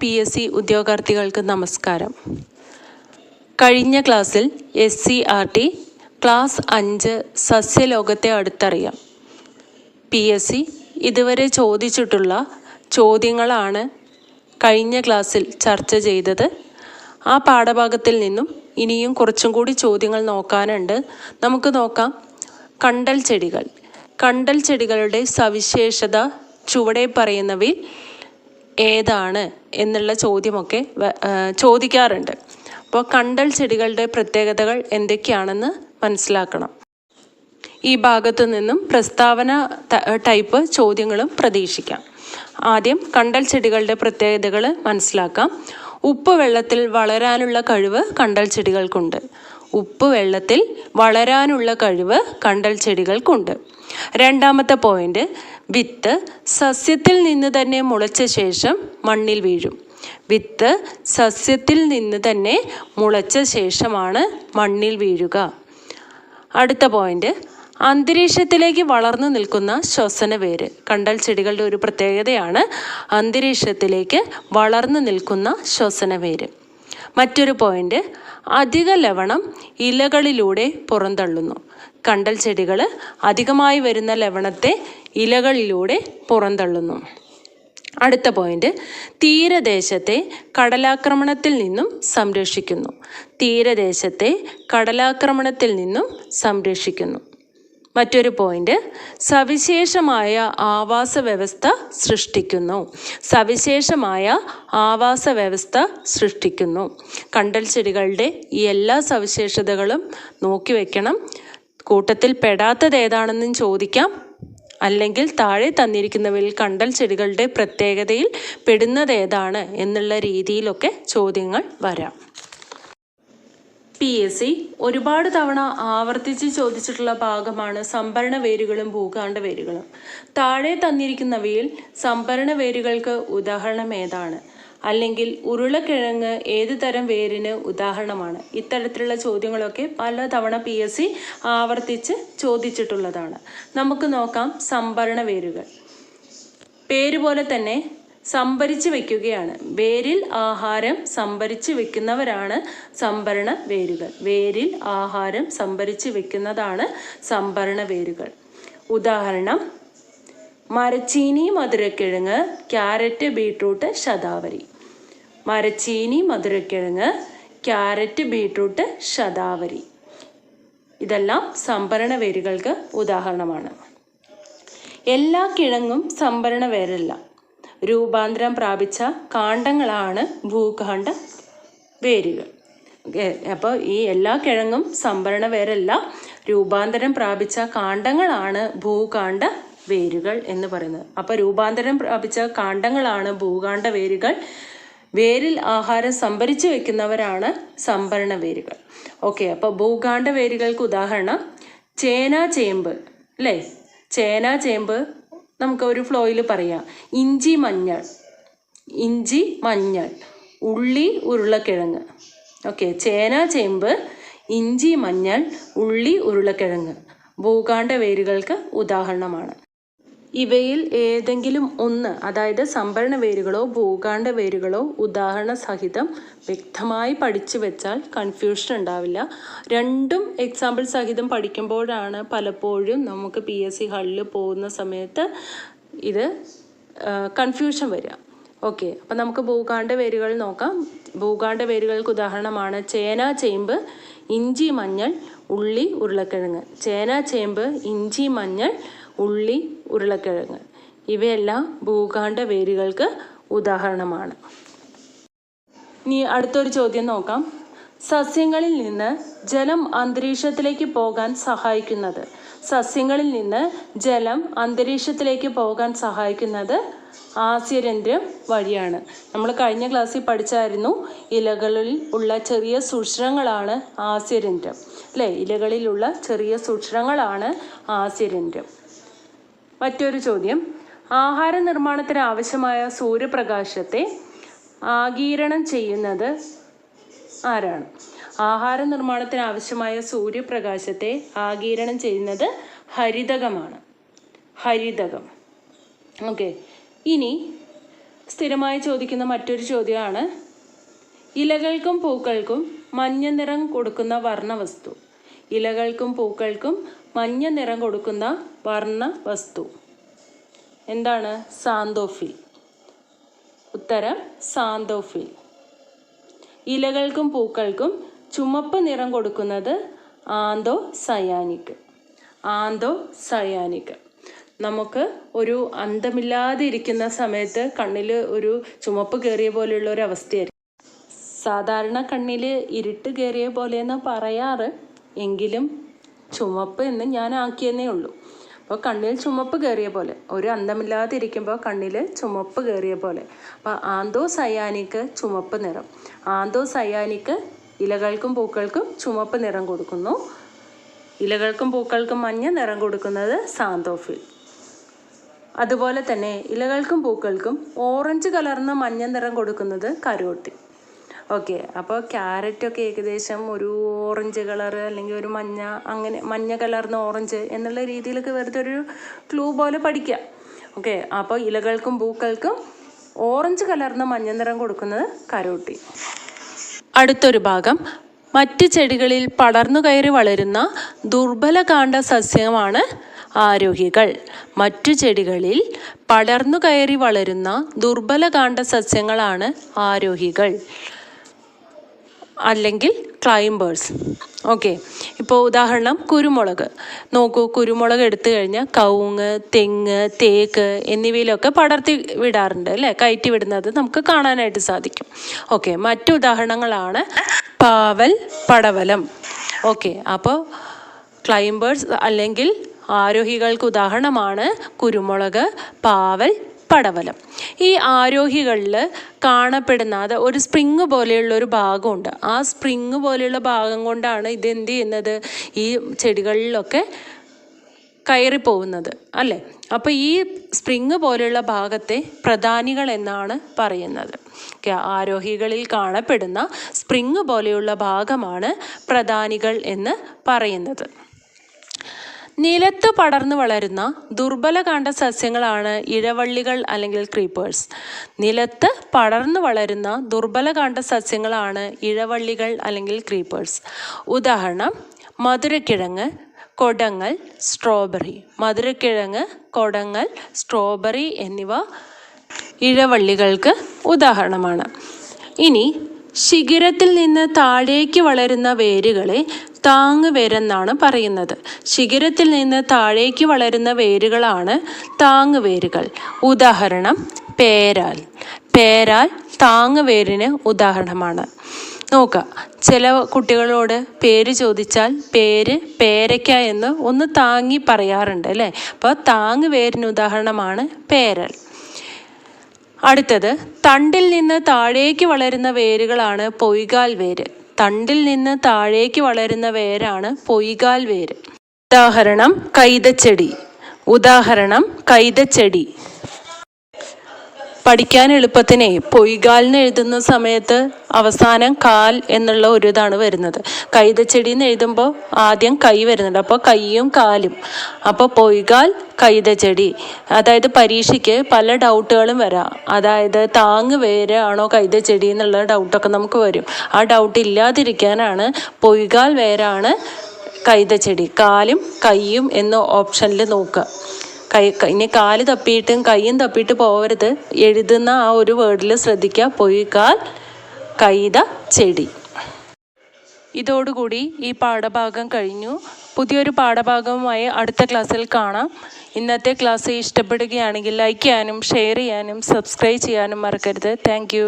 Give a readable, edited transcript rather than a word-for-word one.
PSC ഉദ്യോഗാർത്ഥികൾക്ക് നമസ്കാരം. കഴിഞ്ഞ ക്ലാസ്സിൽ SCERT ക്ലാസ് 5 സസ്യലോകത്തെ അടുത്തറിയാം PSC ഇതുവരെ ചോദിച്ചിട്ടുള്ള ചോദ്യങ്ങളാണ് കഴിഞ്ഞ ക്ലാസ്സിൽ ചർച്ച ചെയ്തത്. ആ പാഠഭാഗത്തിൽ നിന്നും ഇനിയും കുറച്ചും കൂടി ചോദ്യങ്ങൾ നോക്കാനുണ്ട്. നമുക്ക് നോക്കാം. കണ്ടൽ ചെടികൾ. കണ്ടൽ ചെടികളുടെ സവിശേഷത ചുവടെ പറയുന്നവയിൽ ഏതാണ് എന്നുള്ള ചോദ്യമൊക്കെ ചോദിക്കാറുണ്ട്. അപ്പോൾ കണ്ടൽ ചെടികളുടെ പ്രത്യേകതകൾ എന്തൊക്കെയാണെന്ന് മനസ്സിലാക്കണം. ഈ ഭാഗത്തു നിന്നും പ്രസ്താവന ടൈപ്പ് ചോദ്യങ്ങളും പ്രതീക്ഷിക്കാം. ആദ്യം കണ്ടൽ ചെടികളുടെ പ്രത്യേകതകൾ മനസ്സിലാക്കാം. ഉപ്പ് വെള്ളത്തിൽ വളരാനുള്ള കഴിവ് കണ്ടൽ ചെടികൾക്കുണ്ട്. ഉപ്പ് വെള്ളത്തിൽ വളരാനുള്ള കഴിവ് കണ്ടൽ ചെടികൾക്കുണ്ട്. രണ്ടാമത്തെ പോയിന്റ്, വിത്ത് സസ്യത്തിൽ നിന്ന് തന്നെ മുളച്ച ശേഷം മണ്ണിൽ വീഴും. വിത്ത് സസ്യത്തിൽ നിന്ന് തന്നെ മുളച്ച ശേഷമാണ് മണ്ണിൽ വീഴുക. അടുത്ത പോയിന്റ്, അന്തരീക്ഷത്തിലേക്ക് വളർന്നു നിൽക്കുന്ന ശ്വസനവേര്. കണ്ടൽ ചെടികളുടെ ഒരു പ്രത്യേകതയാണ് അന്തരീക്ഷത്തിലേക്ക് വളർന്നു നിൽക്കുന്ന ശ്വസനവേര്. മറ്റൊരു പോയിന്റ്, അധിക ലവണം ഇലകളിലൂടെ പുറന്തള്ളുന്നു. കണ്ടൽ ചെടികൾ അധികമായി വരുന്ന ലവണത്തെ ഇലകളിലൂടെ പുറന്തള്ളുന്നു. അടുത്ത പോയിന്റ്, തീരദേശത്തെ കടലാക്രമണത്തിൽ നിന്നും സംരക്ഷിക്കുന്നു. തീരദേശത്തെ കടലാക്രമണത്തിൽ നിന്നും സംരക്ഷിക്കുന്നു. മറ്റൊരു പോയിന്റ്, സവിശേഷമായ ആവാസ വ്യവസ്ഥ സൃഷ്ടിക്കുന്നു. സവിശേഷമായ ആവാസ വ്യവസ്ഥ സൃഷ്ടിക്കുന്നു. കണ്ടൽ ചെടികളുടെ ഈ എല്ലാ സവിശേഷതകളും നോക്കി വയ്ക്കണം. കൂട്ടത്തിൽ പെടാത്തത് ഏതാണെന്നും ചോദിക്കാം. അല്ലെങ്കിൽ താഴെ തന്നിരിക്കുന്നവയിൽ കണ്ടൽ ചെടികളുടെ പ്രത്യേകതയിൽ പെടുന്നത് ഏതാണ് എന്നുള്ള രീതിയിലൊക്കെ ചോദ്യങ്ങൾ വരാം. PSC ഒരുപാട് തവണ ആവർത്തിച്ച് ചോദിച്ചിട്ടുള്ള ഭാഗമാണ് സംഭരണ വേരുകളും ഭൂകാണ്ഡ വേരുകളും. താഴെ തന്നിരിക്കുന്നവയിൽ സംഭരണ വേരുകൾക്ക് ഉദാഹരണം ഏതാണ്? അല്ലെങ്കിൽ ഉരുളക്കിഴങ്ങ് ഏത് തരം വേരിന് ഉദാഹരണമാണ്? ഇത്തരത്തിലുള്ള ചോദ്യങ്ങളൊക്കെ പല തവണ PSC ആവർത്തിച്ച് ചോദിച്ചിട്ടുള്ളതാണ്. നമുക്ക് നോക്കാം. സംഭരണ വേരുകൾ. പേര് പോലെ തന്നെ സംഭരിച്ച് വയ്ക്കുകയാണ്. വേരിൽ ആഹാരം സംഭരിച്ച് വെക്കുന്നവരാണ് സംഭരണ വേരുകൾ. വേരിൽ ആഹാരം സംഭരിച്ച് വെക്കുന്നതാണ് സംഭരണ വേരുകൾ. ഉദാഹരണം, മരച്ചീനി, മധുരക്കിഴങ്ങ്, ക്യാരറ്റ്, ബീട്രൂട്ട്, ശതാവരി. മരച്ചീനി, മധുരക്കിഴങ്ങ്, ക്യാരറ്റ്, ബീട്രൂട്ട്, ശതാവരി. ഇതെല്ലാം സംഭരണ വേരുകൾക്ക് ഉദാഹരണമാണ്. എല്ലാ കിഴങ്ങും സംഭരണ വേരല്ല. രൂപാന്തരം പ്രാപിച്ച കാണ്ഡങ്ങളാണ് ഭൂകാണ്ഡ വേരുകൾ. അപ്പോൾ ഈ എല്ലാ കിഴങ്ങും സംഭരണ വേരല്ല. രൂപാന്തരം പ്രാപിച്ച കാണ്ഡങ്ങളാണ് ഭൂകാണ്ഡ വേരുകൾ എന്ന് പറയുന്നത്. അപ്പോൾ രൂപാന്തരം പ്രാപിച്ച കാണ്ഡങ്ങളാണ് ഭൂകാണ്ഡ വേരുകൾ. വേരിൽ ആഹാരം സംഭരിച്ചു വെക്കുന്നവരാണ് സംഭരണ വേരുകൾ. ഓക്കെ, അപ്പോൾ ഭൂകാണ്ഡ വേരുകൾക്ക് ഉദാഹരണം ചേന, ചേമ്പ് അല്ലേ? ചേന, ചേമ്പ് നമുക്ക് ഒരു ഫ്ലോയിൽ പറയാം. ഇഞ്ചി, മഞ്ഞൾ. ഇഞ്ചി, മഞ്ഞൾ. ഉള്ളി, ഉരുളക്കിഴങ്ങ്. ഓക്കെ, ചേന, ചേമ്പ്, ഇഞ്ചി, മഞ്ഞൾ, ഉള്ളി, ഉരുളക്കിഴങ്ങ് ഭൂകാണ്ഡ വേരുകൾക്ക് ഉദാഹരണമാണ്. ഇവയിൽ ഏതെങ്കിലും ഒന്ന്, അതായത് സംഭരണ വേരുകളോ ഭൂകാണ്ഡ വേരുകളോ ഉദാഹരണ സഹിതം വ്യക്തമായി പഠിച്ചു വെച്ചാൽ കൺഫ്യൂഷൻ ഉണ്ടാവില്ല. രണ്ടും എക്സാമ്പിൾ സഹിതം പഠിക്കുമ്പോഴാണ് പലപ്പോഴും നമുക്ക് PSC ഹാളിൽ പോകുന്ന സമയത്ത് ഇത് കൺഫ്യൂഷൻ വരിക. ഓക്കെ, അപ്പം നമുക്ക് ഭൂകാണ്ഡ വേരുകൾ നോക്കാം. ഭൂകാണ്ഡ വേരുകൾക്ക് ഉദാഹരണമാണ് ചേന, ചേമ്പ്, ഇഞ്ചി, മഞ്ഞൾ, ഉള്ളി, ഉരുളക്കിഴങ്ങ്. ചേന, ചേമ്പ്, ഇഞ്ചി, മഞ്ഞൾ, ഉള്ളി, ഉരുളക്കിഴങ്ങ് ഇവയെല്ലാം ഭൂകാണ്ഡ വേരുകൾക്ക് ഉദാഹരണമാണ്. ഇനി അടുത്തൊരു ചോദ്യം നോക്കാം. സസ്യങ്ങളിൽ നിന്ന് ജലം അന്തരീക്ഷത്തിലേക്ക് പോകാൻ സഹായിക്കുന്നത്. സസ്യങ്ങളിൽ നിന്ന് ജലം അന്തരീക്ഷത്തിലേക്ക് പോകാൻ സഹായിക്കുന്നത് ആസ്യരന്ധ്രം വഴിയാണ്. നമ്മൾ കഴിഞ്ഞ ക്ലാസ്സിൽ പഠിച്ചായിരുന്നു. ഇലകളിൽ ഉള്ള ചെറിയ സൂക്ഷ്മങ്ങളാണ് ആസ്യരന്ധ്രം അല്ലേ? ഇലകളിലുള്ള ചെറിയ സൂക്ഷ്മങ്ങളാണ് ആസ്യരന്ധ്രം. മറ്റൊരു ചോദ്യം, ആഹാര നിർമ്മാണത്തിന് ആവശ്യമായ സൂര്യപ്രകാശത്തെ ആഗിരണം ചെയ്യുന്നത് ആരാണ്? ആഹാര നിർമ്മാണത്തിന് ആവശ്യമായ സൂര്യപ്രകാശത്തെ ആഗിരണം ചെയ്യുന്നത് ഹരിതകമാണ്. ഹരിതകം. ഓക്കെ, ഇനി സ്ഥിരമായി ചോദിക്കുന്ന മറ്റൊരു ചോദ്യമാണ് ഇലകൾക്കും പൂക്കൾക്കും മഞ്ഞ നിറം കൊടുക്കുന്ന വർണ്ണവസ്തു. ഇലകൾക്കും പൂക്കൾക്കും മഞ്ഞ നിറം കൊടുക്കുന്ന വർണ്ണവസ്തു എന്താണ്? സാന്തോഫിൽ. ഉത്തരം സാന്തോഫിൽ. ഇലകൾക്കും പൂക്കൾക്കും ചുമപ്പ് നിറം കൊടുക്കുന്നത് ആന്തോസയാനിക്. ആന്തോസയാനിക്. നമുക്ക് ഒരു അന്തമില്ലാതെ ഇരിക്കുന്ന സമയത്ത് കണ്ണിൽ ഒരു ചുമപ്പ് കയറിയ പോലെയുള്ള ഒരു അവസ്ഥയായിരിക്കും. സാധാരണ കണ്ണിൽ ഇരുട്ട് കയറിയ പോലെയെന്ന് പറയാറ്, എങ്കിലും ചുമപ്പ് എന്ന് ഞാൻ ആക്കിയെന്നേ ഉള്ളൂ. അപ്പോൾ കണ്ണിൽ ചുമപ്പ് കയറിയ പോലെ, ഒരു അന്തമില്ലാതെ ഇരിക്കുമ്പോൾ കണ്ണിൽ ചുമപ്പ് കയറിയ പോലെ. അപ്പോൾ ആന്തോസയാനിക് ചുമപ്പ് നിറം. ആന്തോസയാനിക് ഇലകൾക്കും പൂക്കൾക്കും ചുമപ്പ് നിറം കൊടുക്കുന്നു. ഇലകൾക്കും പൂക്കൾക്കും മഞ്ഞ നിറം കൊടുക്കുന്നത് സാന്തോഫിൽ. അതുപോലെ തന്നെ ഇലകൾക്കും പൂക്കൾക്കും ഓറഞ്ച് കലർന്ന മഞ്ഞ നിറം കൊടുക്കുന്നത് കരോട്ടിൻ. ഓക്കെ, അപ്പോൾ ക്യാരറ്റൊക്കെ ഏകദേശം ഒരു ഓറഞ്ച് കളറ് അല്ലെങ്കിൽ ഒരു മഞ്ഞ, അങ്ങനെ മഞ്ഞ കലർന്ന ഓറഞ്ച് എന്നുള്ള രീതിയിലൊക്കെ വെറുതെ ഒരു ക്ലൂ പോലെ പഠിക്കാം. ഓക്കെ, അപ്പോൾ ഇലകൾക്കും പൂക്കൾക്കും ഓറഞ്ച് കലർന്ന മഞ്ഞ നിറം കൊടുക്കുന്നത് കരോട്ടിൻ. അടുത്തൊരു ഭാഗം, മറ്റ് ചെടികളിൽ പടർന്നു കയറി വളരുന്ന ദുർബലകാണ്ഡ സസ്യമാണ് ആരോഹികൾ. മറ്റു ചെടികളിൽ പടർന്നു കയറി വളരുന്ന ദുർബലകാണ്ഡ സസ്യങ്ങളാണ് ആരോഹികൾ അല്ലെങ്കിൽ ക്ലൈംബേഴ്സ്. ഓക്കെ, ഇപ്പോൾ ഉദാഹരണം കുരുമുളക് നോക്കൂ. കുരുമുളക് എടുത്തു കഴിഞ്ഞാൽ കവുങ്ങ്, തെങ്ങ്, തേക്ക് എന്നിവയിലൊക്കെ പടർത്തി വിടാറുണ്ട് അല്ലേ? കയറ്റി വിടുന്നത് നമുക്ക് കാണാനായിട്ട് സാധിക്കും. ഓക്കെ, മറ്റു ഉദാഹരണങ്ങളാണ് പാവൽ, പടവലം. ഓക്കെ, അപ്പോൾ ക്ലൈംബേഴ്സ് അല്ലെങ്കിൽ ആരോഹികൾക്ക് ഉദാഹരണമാണ് കുരുമുളക്, പാവൽ, പടവലം. ഈ ആരോഹികളിൽ കാണപ്പെടുന്ന അത് ഒരു സ്പ്രിങ് പോലെയുള്ള ഒരു ഭാഗമുണ്ട്. ആ സ്പ്രിങ് പോലെയുള്ള ഭാഗം കൊണ്ടാണ് ഇതെന്ത് ചെയ്യുന്നത്, ഈ ചെടികളിലൊക്കെ കയറിപ്പോകുന്നത് അല്ലേ? അപ്പോൾ ഈ സ്പ്രിങ് പോലെയുള്ള ഭാഗത്തെ പ്രധാനികൾ എന്നാണ് പറയുന്നത്. ആരോഹികളിൽ കാണപ്പെടുന്ന സ്പ്രിങ് പോലെയുള്ള ഭാഗമാണ് പ്രധാനികൾ എന്ന് പറയുന്നത്. നിലത്ത് പടർന്നു വളരുന്ന ദുർബലകാണ്ഡ സസ്യങ്ങളാണ് ഇഴവള്ളികൾ അല്ലെങ്കിൽ ക്രീപ്പേഴ്സ്. നിലത്ത് പടർന്നു വളരുന്ന ദുർബലകാണ്ഡ സസ്യങ്ങളാണ് ഇഴവള്ളികൾ അല്ലെങ്കിൽ ക്രീപ്പേഴ്സ്. ഉദാഹരണം മധുരക്കിഴങ്ങ്, കൊടങ്ങൽ, സ്ട്രോബെറി. മധുരക്കിഴങ്ങ്, കൊടങ്ങൽ, സ്ട്രോബെറി എന്നിവ ഇഴവള്ളികൾക്ക് ഉദാഹരണമാണ്. ഇനി ശിഖിരത്തിൽ നിന്ന് താഴേക്ക് വളരുന്ന വേരുകളെ താങ്ങുവേരെന്നാണ് പറയുന്നത്. ശിഖിരത്തിൽ നിന്ന് താഴേക്ക് വളരുന്ന വേരുകളാണ് താങ്ങുവേരുകൾ. ഉദാഹരണം പേരാൽ. പേരാൽ താങ്ങുവേരിന് ഉദാഹരണമാണ്. നോക്കുക, ചില കുട്ടികളോട് പേര് ചോദിച്ചാൽ പേര് പേരയ്ക്ക എന്ന് ഒന്ന് താങ്ങി പറയാറുണ്ട് അല്ലേ? അപ്പോൾ താങ്ങുവേരിന് ഉദാഹരണമാണ് പേരാൽ. അടുത്തത് തണ്ടിൽ നിന്ന് താഴേക്ക് വളരുന്ന വേരുകളാണ് പൊയ്കാൽ വേര്. തണ്ടിൽ നിന്ന് താഴേക്ക് വളരുന്ന വേരാണ് പൊയ്കാൽ വേര്. ഉദാഹരണം കൈതച്ചെടി. ഉദാഹരണം കൈതച്ചെടി. പഠിക്കാൻ എളുപ്പത്തിനെ പൊയ്കാലിന് എഴുതുന്ന സമയത്ത് അവസാനം കാൽ എന്നുള്ള ഒരു ഇതാണ് വരുന്നത്. കൈതച്ചെടി എന്ന് എഴുതുമ്പോൾ ആദ്യം കൈ വരുന്നുണ്ട്, അപ്പോൾ കൈയും കാലും. അപ്പോൾ പൊയ്കാൽ, കൈതച്ചെടി. അതായത് പരീക്ഷയ്ക്ക് പല ഡൗട്ടുകളും വരാം. അതായത് താങ്ങ് വേര് ആണോ കൈതച്ചെടി എന്നുള്ള ഡൗട്ടൊക്കെ നമുക്ക് വരും. ആ ഡൗട്ട് ഇല്ലാതിരിക്കാനാണ് പൊയ്കാൽ വേരാണ് കൈതച്ചെടി. കാലും കൈയും എന്ന ഓപ്ഷനിൽ നോക്കുക. ഇനി കാല് തപ്പിയിട്ടും കൈയും തപ്പിയിട്ട് പോകരുത്. എഴുതുന്ന ആ ഒരു വേർഡിൽ ശ്രദ്ധിക്കുക, പൊയ്കാൽ, കൈത, ചെടി. ഇതോടുകൂടി ഈ പാഠഭാഗം കഴിഞ്ഞു. പുതിയൊരു പാഠഭാഗവുമായി അടുത്ത ക്ലാസ്സിൽ കാണാം. ഇന്നത്തെ ക്ലാസ് ഇഷ്ടപ്പെടുകയാണെങ്കിൽ ലൈക്ക് ചെയ്യാനും ഷെയർ ചെയ്യാനും സബ്സ്ക്രൈബ് ചെയ്യാനും മറക്കരുത്. താങ്ക്